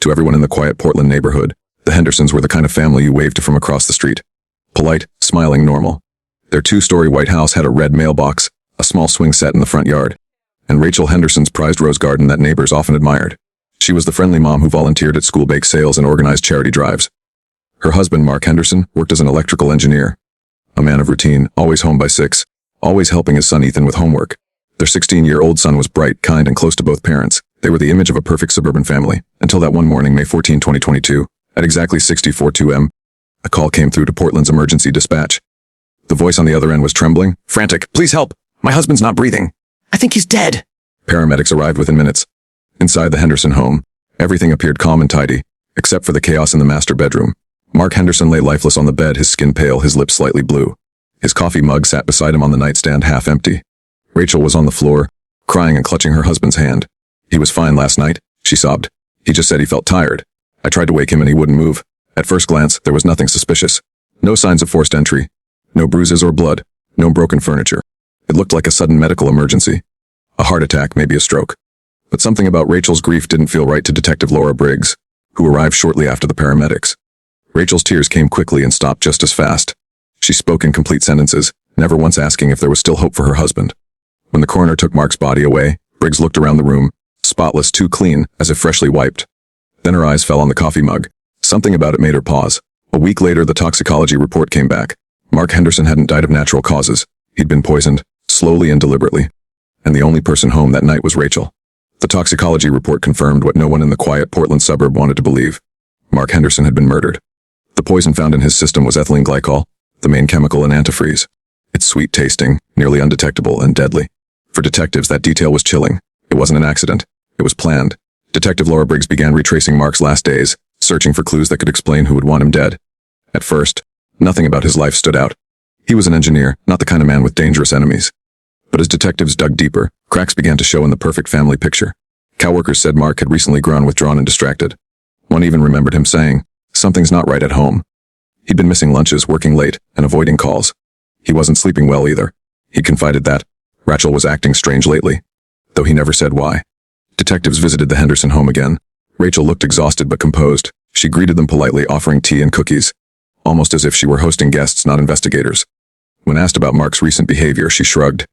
To everyone in the quiet Portland neighborhood, the Hendersons were the kind of family you waved to from across the street. Polite, smiling, normal. Their two-story white house had a red mailbox, a small swing set in the front yard, and Rachel Henderson's prized rose garden that neighbors often admired. She was the friendly mom who volunteered at school bake sales and organized charity drives. Her husband, Mark Henderson, worked as an electrical engineer. A man of routine, always home by 6, always helping his son Ethan with homework. Their 16-year-old son was bright, kind, and close to both parents. They were the image of a perfect suburban family, until that one morning, May 14, 2022, at exactly 6:42 am, a call came through to Portland's emergency dispatch. The voice on the other end was trembling, frantic. "Please help! My husband's not breathing. I think he's dead." Paramedics arrived within minutes. Inside the Henderson home, everything appeared calm and tidy, except for the chaos in the master bedroom. Mark Henderson lay lifeless on the bed, his skin pale, his lips slightly blue. His coffee mug sat beside him on the nightstand, half empty. Rachel was on the floor, crying and clutching her husband's hand. "He was fine last night," she sobbed. "He just said he felt tired. I tried to wake him and he wouldn't move. At first glance, there was nothing suspicious. No signs of forced entry. No bruises or blood. No broken furniture. It looked like a sudden medical emergency. A heart attack, maybe a stroke." But something about Rachel's grief didn't feel right to Detective Laura Briggs, who arrived shortly after the paramedics. Rachel's tears came quickly and stopped just as fast. She spoke in complete sentences, never once asking if there was still hope for her husband. When the coroner took Mark's body away, Briggs looked around the room, spotless, too clean, as if freshly wiped. Then her eyes fell on the coffee mug. Something about it made her pause. A week later, the toxicology report came back. Mark Henderson hadn't died of natural causes. He'd been poisoned, slowly and deliberately. And the only person home that night was Rachel. The toxicology report confirmed what no one in the quiet Portland suburb wanted to believe. Mark Henderson had been murdered. The poison found in his system was ethylene glycol, the main chemical in antifreeze. It's sweet-tasting, nearly undetectable, and deadly. For detectives, that detail was chilling. It wasn't an accident. It was planned. Detective Laura Briggs began retracing Mark's last days, searching for clues that could explain who would want him dead. At first, nothing about his life stood out. He was an engineer, not the kind of man with dangerous enemies. But as detectives dug deeper, cracks began to show in the perfect family picture. Coworkers said Mark had recently grown withdrawn and distracted. One even remembered him saying, "Something's not right at home." He'd been missing lunches, working late, and avoiding calls. He wasn't sleeping well either. He confided that Rachel was acting strange lately, though he never said why. Detectives visited the Henderson home again. Rachel looked exhausted but composed. She greeted them politely, offering tea and cookies, almost as if she were hosting guests, not investigators. When asked about Mark's recent behavior, she shrugged.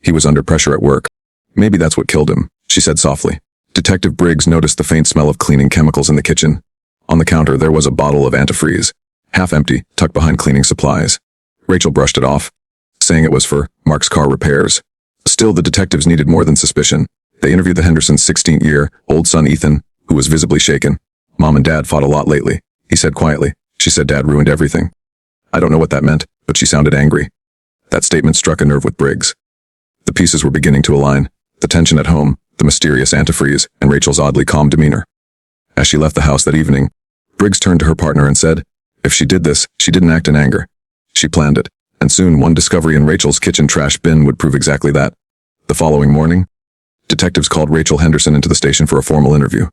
He was under pressure at work. "Maybe that's what killed him," she said softly. Detective Briggs noticed the faint smell of cleaning chemicals in the kitchen. On the counter, there was a bottle of antifreeze, half empty, tucked behind cleaning supplies. Rachel brushed it off, saying it was for Mark's car repairs. Still, the detectives needed more than suspicion. They interviewed the Hendersons' 16-year-old son Ethan, who was visibly shaken. "Mom and Dad fought a lot lately," he said quietly. She said Dad ruined everything. I don't know what that meant, but she sounded angry. That statement struck a nerve with Briggs. The pieces were beginning to align. The tension at home, the mysterious antifreeze, and Rachel's oddly calm demeanor. As she left the house that evening, Briggs turned to her partner and said, if she did this, she didn't act in anger. She planned it, and soon one discovery in Rachel's kitchen trash bin would prove exactly that. The following morning, detectives called Rachel Henderson into the station for a formal interview.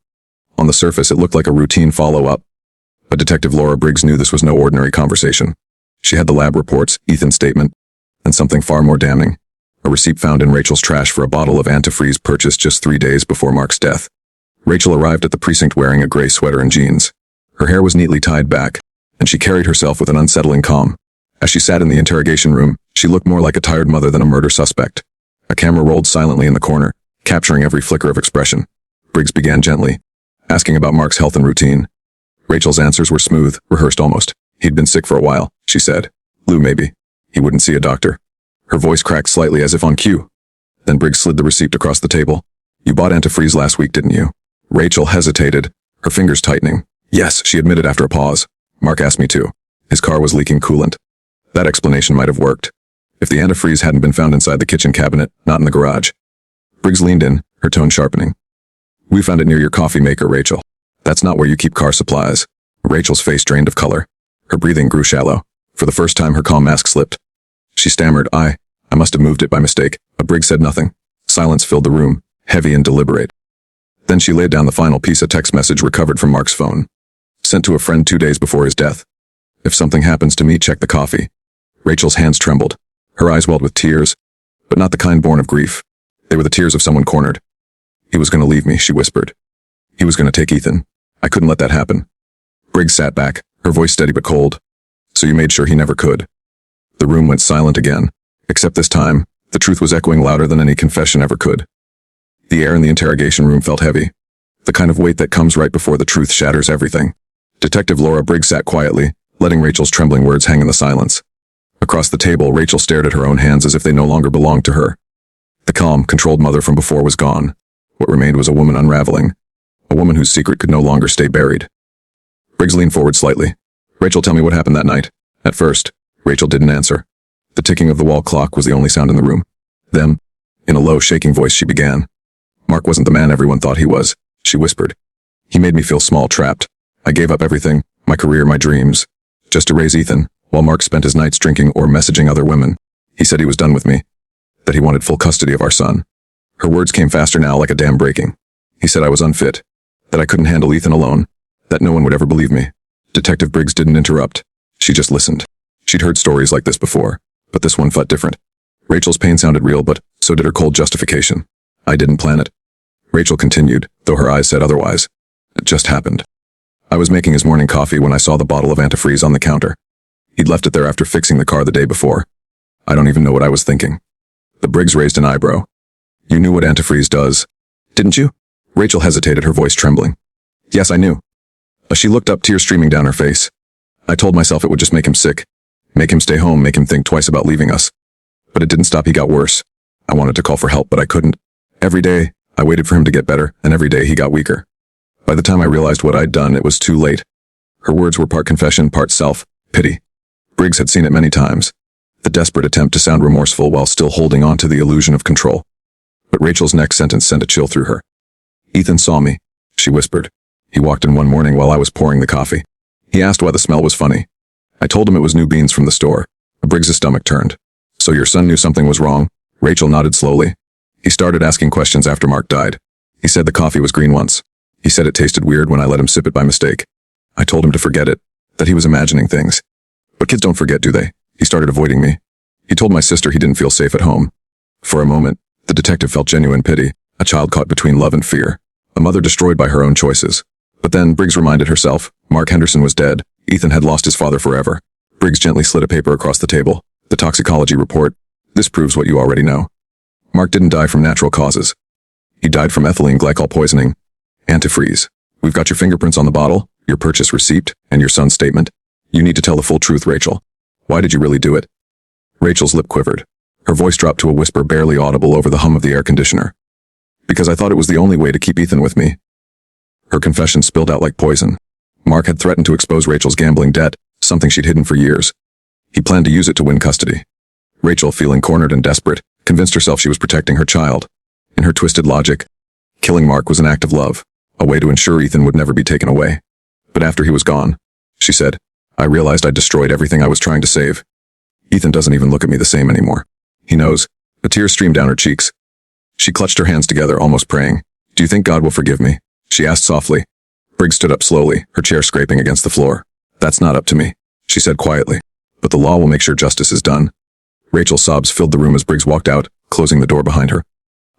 On the surface, it looked like a routine follow-up, but Detective Laura Briggs knew this was no ordinary conversation. She had the lab reports, Ethan's statement, and something far more damning. A receipt found in Rachel's trash for a bottle of antifreeze purchased just 3 days before Mark's death. Rachel arrived at the precinct wearing a gray sweater and jeans. Her hair was neatly tied back, and she carried herself with an unsettling calm. As she sat in the interrogation room, she looked more like a tired mother than a murder suspect. A camera rolled silently in the corner, capturing every flicker of expression. Briggs began gently, asking about Mark's health and routine. Rachel's answers were smooth, rehearsed almost. He'd been sick for a while, she said. Flu maybe. He wouldn't see a doctor. Her voice cracked slightly as if on cue. Then Briggs slid the receipt across the table. You bought antifreeze last week, didn't you? Rachel hesitated, her fingers tightening. Yes, she admitted after a pause. Mark asked me to. His car was leaking coolant. That explanation might have worked, if the antifreeze hadn't been found inside the kitchen cabinet, not in the garage. Briggs leaned in, her tone sharpening. We found it near your coffee maker, Rachel. That's not where you keep car supplies. Rachel's face drained of color. Her breathing grew shallow. For the first time, her calm mask slipped. She stammered, I must have moved it by mistake. But Briggs said nothing. Silence filled the room, heavy and deliberate. Then she laid down the final piece, a text message recovered from Mark's phone. Sent to a friend 2 days before his death. If something happens to me, check the coffee. Rachel's hands trembled. Her eyes welled with tears, but not the kind born of grief. They were the tears of someone cornered. He was going to leave me, she whispered. He was going to take Ethan. I couldn't let that happen. Briggs sat back, her voice steady but cold. So you made sure he never could. The room went silent again, except this time, the truth was echoing louder than any confession ever could. The air in the interrogation room felt heavy, the kind of weight that comes right before the truth shatters everything. Detective Laura Briggs sat quietly, letting Rachel's trembling words hang in the silence. Across the table, Rachel stared at her own hands as if they no longer belonged to her. The calm, controlled mother from before was gone. What remained was a woman unraveling, a woman whose secret could no longer stay buried. Briggs leaned forward slightly. Rachel, tell me what happened that night. At first, Rachel didn't answer. The ticking of the wall clock was the only sound in the room. Then, in a low, shaking voice, she began. Mark wasn't the man everyone thought he was, she whispered. He made me feel small, trapped. I gave up everything, my career, my dreams, just to raise Ethan, while Mark spent his nights drinking or messaging other women. He said he was done with me, that he wanted full custody of our son. Her words came faster now, like a dam breaking. He said I was unfit, that I couldn't handle Ethan alone, that no one would ever believe me. Detective Briggs didn't interrupt. She just listened. She'd heard stories like this before, but this one felt different. Rachel's pain sounded real, but so did her cold justification. I didn't plan it. Rachel continued, though her eyes said otherwise. It just happened. I was making his morning coffee when I saw the bottle of antifreeze on the counter. He'd left it there after fixing the car the day before. I don't even know what I was thinking. The Briggs raised an eyebrow. You knew what antifreeze does, didn't you? Rachel hesitated, her voice trembling. Yes, I knew. She looked up, tears streaming down her face. I told myself it would just make him sick, make him stay home, make him think twice about leaving us. But it didn't stop, he got worse. I wanted to call for help, but I couldn't. Every day, I waited for him to get better, and every day he got weaker. By the time I realized what I'd done, it was too late. Her words were part confession, part self-pity. Briggs had seen it many times. The desperate attempt to sound remorseful while still holding on to the illusion of control. But Rachel's next sentence sent a chill through her. Ethan saw me, she whispered. He walked in one morning while I was pouring the coffee. He asked why the smell was funny. I told him it was new beans from the store. Briggs' stomach turned. So your son knew something was wrong? Rachel nodded slowly. He started asking questions after Mark died. He said the coffee was green once. He said it tasted weird when I let him sip it by mistake. I told him to forget it, that he was imagining things. But kids don't forget, do they? He started avoiding me. He told my sister he didn't feel safe at home. For a moment, the detective felt genuine pity, a child caught between love and fear, a mother destroyed by her own choices. But then Briggs reminded herself, Mark Henderson was dead, Ethan had lost his father forever. Briggs gently slid a paper across the table. The toxicology report. This proves what you already know. Mark didn't die from natural causes. He died from ethylene glycol poisoning. Antifreeze. We've got your fingerprints on the bottle, your purchase receipt, and your son's statement. You need to tell the full truth, Rachel. Why did you really do it? Rachel's lip quivered. Her voice dropped to a whisper barely audible over the hum of the air conditioner. Because I thought it was the only way to keep Ethan with me. Her confession spilled out like poison. Mark had threatened to expose Rachel's gambling debt, something she'd hidden for years. He planned to use it to win custody. Rachel, feeling cornered and desperate, convinced herself she was protecting her child. In her twisted logic, killing Mark was an act of love, a way to ensure Ethan would never be taken away. But after he was gone, she said, I realized I'd destroyed everything I was trying to save. Ethan doesn't even look at me the same anymore. He knows. A tear streamed down her cheeks. She clutched her hands together, almost praying. Do you think God will forgive me? She asked softly. Briggs stood up slowly, her chair scraping against the floor. That's not up to me, she said quietly. But the law will make sure justice is done. Rachel's sobs filled the room as Briggs walked out, closing the door behind her.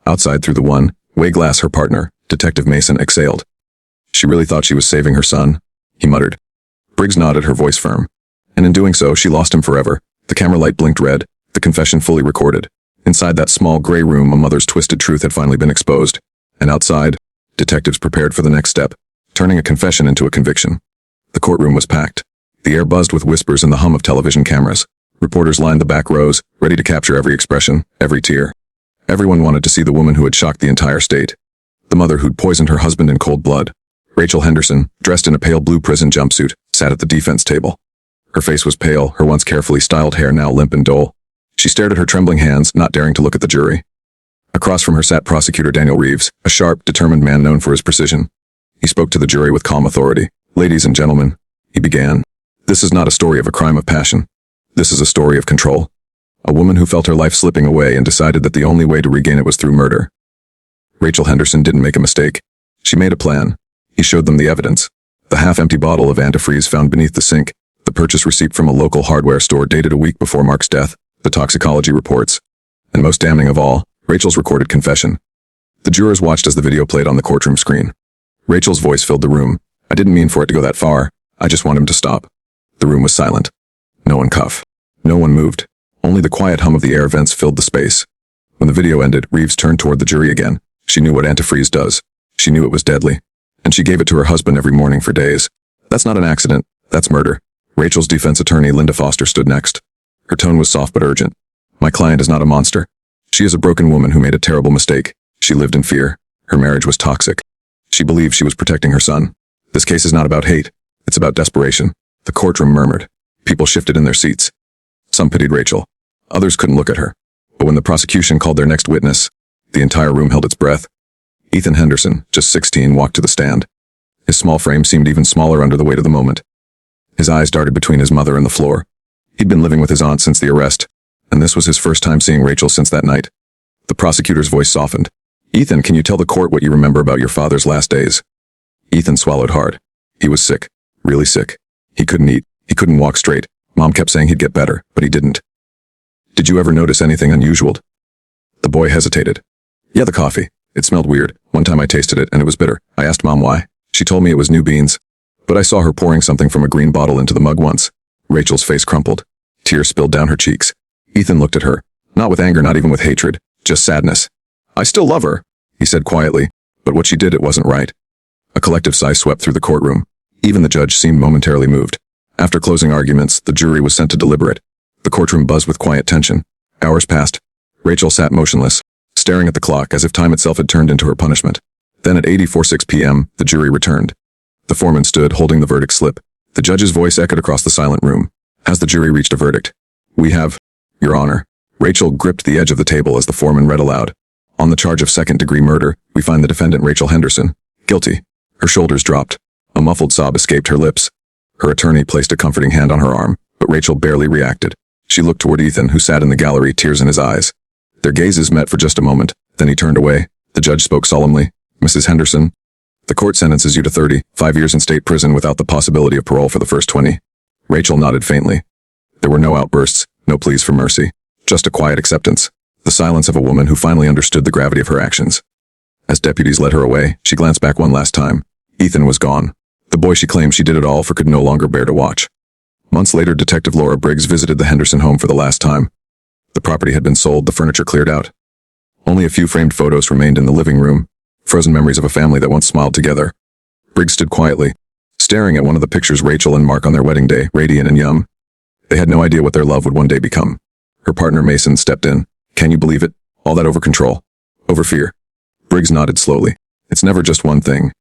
Outside through the one-way glass, her partner, Detective Mason, exhaled. She really thought she was saving her son, he muttered. Briggs nodded, her voice firm. And in doing so, she lost him forever. The camera light blinked red, the confession fully recorded. Inside that small gray room, a mother's twisted truth had finally been exposed. And outside, detectives prepared for the next step, turning a confession into a conviction. The courtroom was packed. The air buzzed with whispers and the hum of television cameras. Reporters lined the back rows, ready to capture every expression, every tear. Everyone wanted to see the woman who had shocked the entire state. The mother who'd poisoned her husband in cold blood. Rachel Henderson, dressed in a pale blue prison jumpsuit, sat at the defense table. Her face was pale, her once carefully styled hair now limp and dull. She stared at her trembling hands, not daring to look at the jury. Across from her sat Prosecutor Daniel Reeves, a sharp, determined man known for his precision. He spoke to the jury with calm authority. Ladies and gentlemen, he began. This is not a story of a crime of passion. This is a story of control. A woman who felt her life slipping away and decided that the only way to regain it was through murder. Rachel Henderson didn't make a mistake. She made a plan. He showed them the evidence. The half-empty bottle of antifreeze found beneath the sink, the purchase receipt from a local hardware store dated a week before Mark's death, the toxicology reports, and most damning of all, Rachel's recorded confession. The jurors watched as the video played on the courtroom screen. Rachel's voice filled the room, I didn't mean for it to go that far. I just want him to stop." The room was silent. No one coughed. No one moved. Only the quiet hum of the air vents filled the space. When the video ended, Reeves turned toward the jury again. She knew what antifreeze does. She knew it was deadly. And she gave it to her husband every morning for days. "That's not an accident. That's murder." Rachel's defense attorney, Linda Foster, stood next. Her tone was soft but urgent. "My client is not a monster. She is a broken woman who made a terrible mistake. She lived in fear. Her marriage was toxic. She believed she was protecting her son. This case is not about hate. It's about desperation." The courtroom murmured. People shifted in their seats. Some pitied Rachel. Others couldn't look at her. But when the prosecution called their next witness, the entire room held its breath. Ethan Henderson, just 16, walked to the stand. His small frame seemed even smaller under the weight of the moment. His eyes darted between his mother and the floor. He'd been living with his aunt since the arrest, and this was his first time seeing Rachel since that night. The prosecutor's voice softened. "Ethan, can you tell the court what you remember about your father's last days?" Ethan swallowed hard. He was sick. Really sick. He couldn't eat. He couldn't walk straight. Mom kept saying he'd get better, but he didn't. "Did you ever notice anything unusual?" The boy hesitated. "Yeah, the coffee. It smelled weird. One time I tasted it, and it was bitter. I asked Mom why. She told me it was new beans. But I saw her pouring something from a green bottle into the mug once." Rachel's face crumpled. Tears spilled down her cheeks. Ethan looked at her. Not with anger, not even with hatred. Just sadness. "I still love her," he said quietly. "But what she did, it wasn't right." A collective sigh swept through the courtroom. Even the judge seemed momentarily moved. After closing arguments, the jury was sent to deliberate. The courtroom buzzed with quiet tension. Hours passed. Rachel sat motionless, staring at the clock as if time itself had turned into her punishment. Then at 8:46 p.m., the jury returned. The foreman stood, holding the verdict slip. The judge's voice echoed across the silent room. "Has the jury reached a verdict?" "We have, Your Honor." Rachel gripped the edge of the table as the foreman read aloud. "On the charge of second-degree murder, we find the defendant Rachel Henderson guilty." Her shoulders dropped. A muffled sob escaped her lips. Her attorney placed a comforting hand on her arm, but Rachel barely reacted. She looked toward Ethan, who sat in the gallery, tears in his eyes. Their gazes met for just a moment, then he turned away. The judge spoke solemnly. "Mrs. Henderson, the court sentences you to 35 years in state prison without the possibility of parole for the first 20. Rachel nodded faintly. There were no outbursts, no pleas for mercy, just a quiet acceptance, the silence of a woman who finally understood the gravity of her actions. As deputies led her away, she glanced back one last time. Ethan was gone. The boy she claimed she did it all for could no longer bear to watch. Months later, Detective Laura Briggs visited the Henderson home for the last time. The property had been sold, the furniture cleared out. Only a few framed photos remained in the living room, frozen memories of a family that once smiled together. Briggs stood quietly, staring at one of the pictures Rachel and Mark on their wedding day, radiant and young. They had no idea what their love would one day become. Her partner Mason stepped in. "Can you believe it? All that over control. Over fear." Briggs nodded slowly. "It's never just one thing.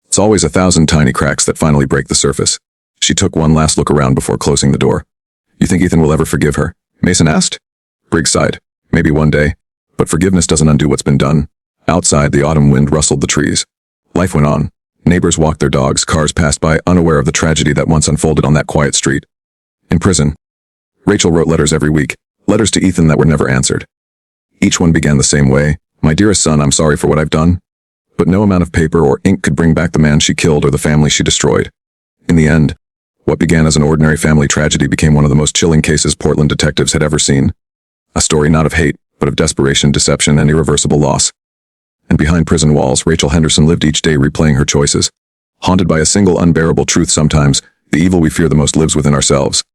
It's always 1,000 tiny cracks that finally break the surface." She took one last look around before closing the door. "You think Ethan will ever forgive her?" Mason asked. Briggs sighed. "Maybe one day. But forgiveness doesn't undo what's been done." Outside, the autumn wind rustled the trees. Life went on. Neighbors walked their dogs, cars passed by, unaware of the tragedy that once unfolded on that quiet street. In prison, Rachel wrote letters every week, letters to Ethan that were never answered. Each one began the same way. "My dearest son, I'm sorry for what I've done." But no amount of paper or ink could bring back the man she killed or the family she destroyed. In the end, what began as an ordinary family tragedy became one of the most chilling cases Portland detectives had ever seen. A story not of hate, but of desperation, deception, and irreversible loss. And behind prison walls, Rachel Henderson lived each day replaying her choices. Haunted by a single unbearable truth sometimes, the evil we fear the most lives within ourselves.